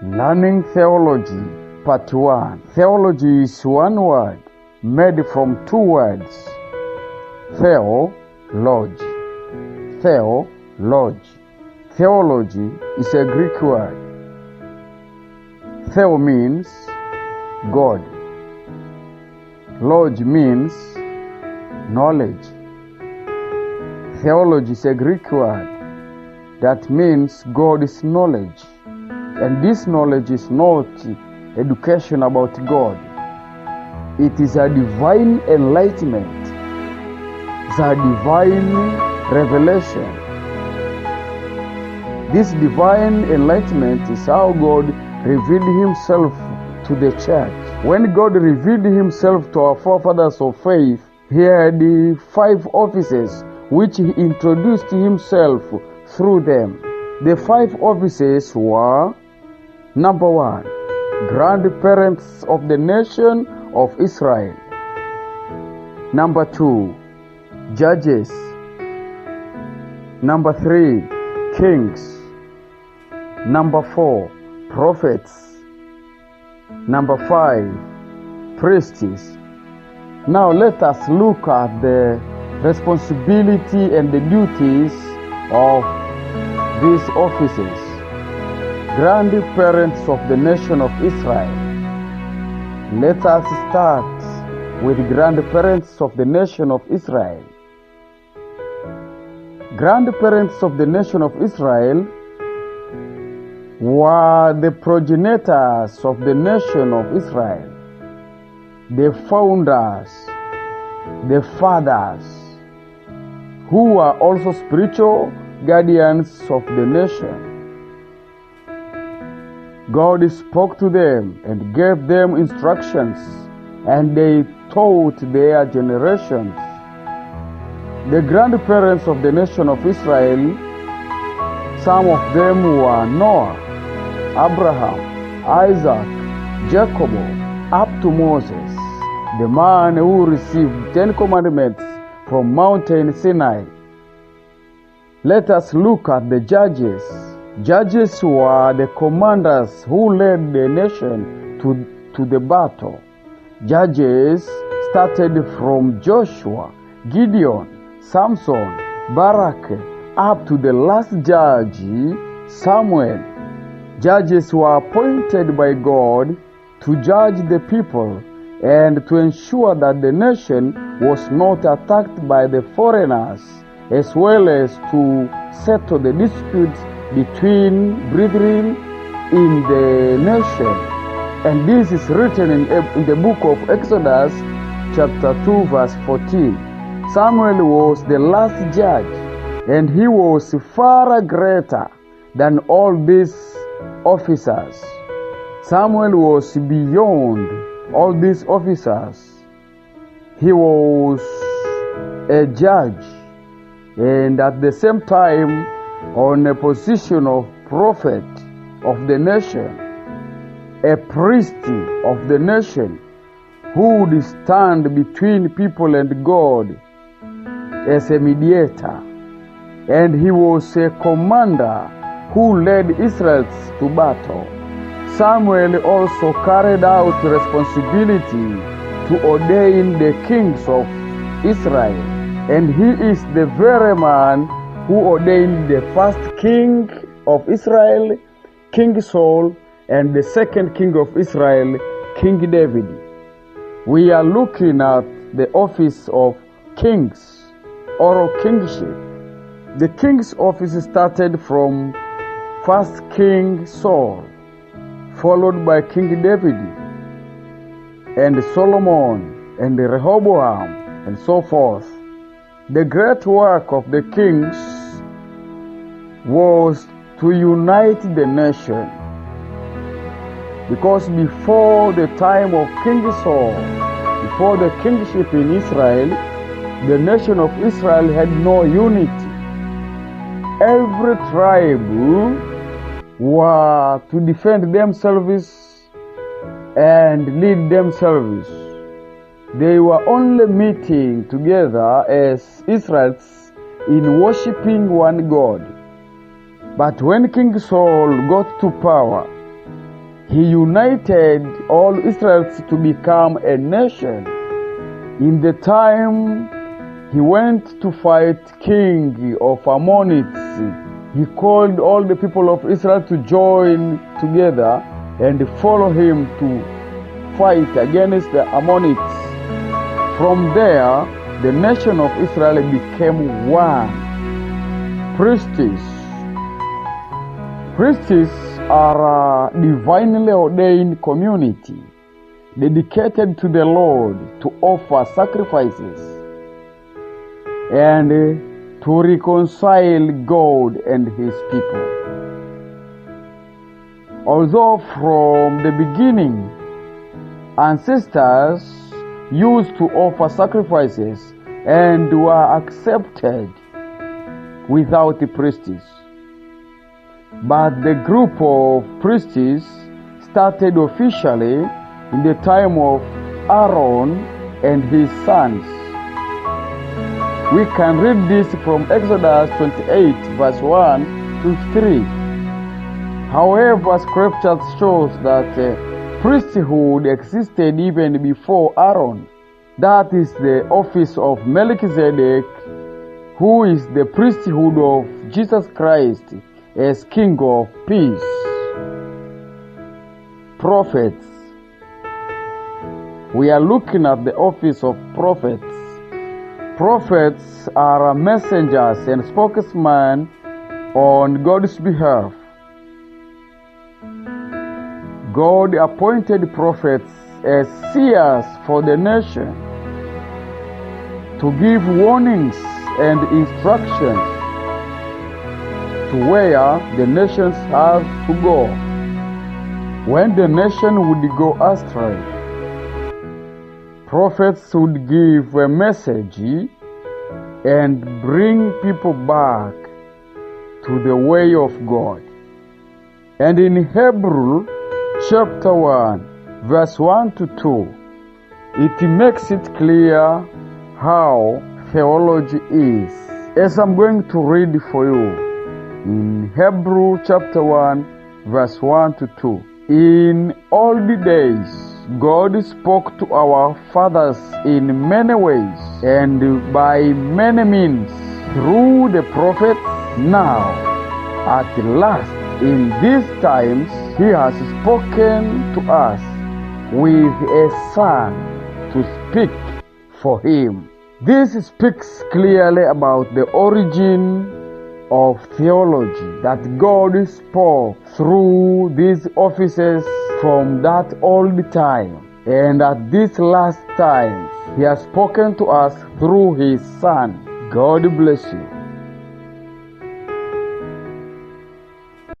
Learning Theology, Part 1. Theology is one word made from two words. Theology. Theology. Theology is a Greek word. Theo means God. Log means knowledge. Theology is a Greek word that means God is knowledge. And this knowledge is not education about God. It is a divine enlightenment. It's a divine revelation. This divine enlightenment is how God revealed himself to the church. When God revealed himself to our forefathers of faith, he had 5 offices which he introduced himself through them. The 5 offices were: number 1, grandparents of the nation of Israel. Number 2, judges. Number 3, kings. Number 4, prophets. Number 5, priests. Now let us look at the responsibility and the duties of these offices. Grandparents of the nation of Israel. Let us start with grandparents of the nation of Israel. Grandparents of the nation of Israel were the progenitors of the nation of Israel, the founders, the fathers, who were also spiritual guardians of the nation. God spoke to them and gave them instructions, and they taught their generations. The grandparents of the nation of Israel, some of them were Noah, Abraham, Isaac, Jacob, up to Moses, the man who received 10 commandments from Mountain Sinai. Let us look at the judges. Judges were the commanders who led the nation to the battle. Judges started from Joshua, Gideon, Samson, Barak, up to the last judge, Samuel. Judges were appointed by God to judge the people and to ensure that the nation was not attacked by the foreigners, as well as to settle the disputes between brethren in the nation. And this is written in the book of Exodus chapter 2 verse 14. Samuel was the last judge, and he was far greater than all these officers. Samuel was beyond all these officers. He was a judge, and at the same time on a position of prophet of the nation, a priest of the nation, who would stand between people and God as a mediator. And he was a commander who led Israel to battle. Samuel also carried out responsibility to ordain the kings of Israel, and he is the very man who ordained the first king of Israel, King Saul, and the second king of Israel, King David. We are looking at the office of kings or kingship. The king's office started from first King Saul, followed by King David, and Solomon, and Rehoboam, and so forth. The great work of the kings was to unite the nation, because before the time of King Saul, before the kingship in Israel, the nation of Israel had no unity. Every tribe were to defend themselves and lead themselves. They were only meeting together as Israelites in worshiping one God. But when King Saul got to power, He united all Israelites to become a nation. In the time he went to fight king of Ammonites, he called all the people of Israel to join together and follow him to fight against the Ammonites. From there, the nation of Israel became one. Priests. Priests are a divinely ordained community dedicated to the Lord to offer sacrifices and to reconcile God and his people. Although from the beginning, ancestors used to offer sacrifices and were accepted without the priests. But the group of priests started officially in the time of Aaron and his sons. We can read this from Exodus 28 verse 1 to 3. However, scripture shows that priesthood existed even before Aaron. That is the office of Melchizedek, who is the priesthood of Jesus Christ as King of Peace. Prophets. We are looking at the office of prophets. Prophets are messengers and spokesmen on God's behalf. God appointed prophets as seers for the nation to give warnings and instructions to where the nations have to go when the nation would go astray. Prophets would give a message and bring people back to the way of God. And in Hebrew chapter 1 verse 1 to 2, it makes it clear how theology is. As I'm going to read for you in Hebrew chapter 1 verse 1 to 2. In olden days, God spoke to our fathers in many ways and by many means through the prophets. Now, at last, in these times, he has spoken to us with a son to speak for him. This speaks clearly about the origin of theology, that God spoke through these offices from that old time, and at this last time, he has spoken to us through his son. God bless you.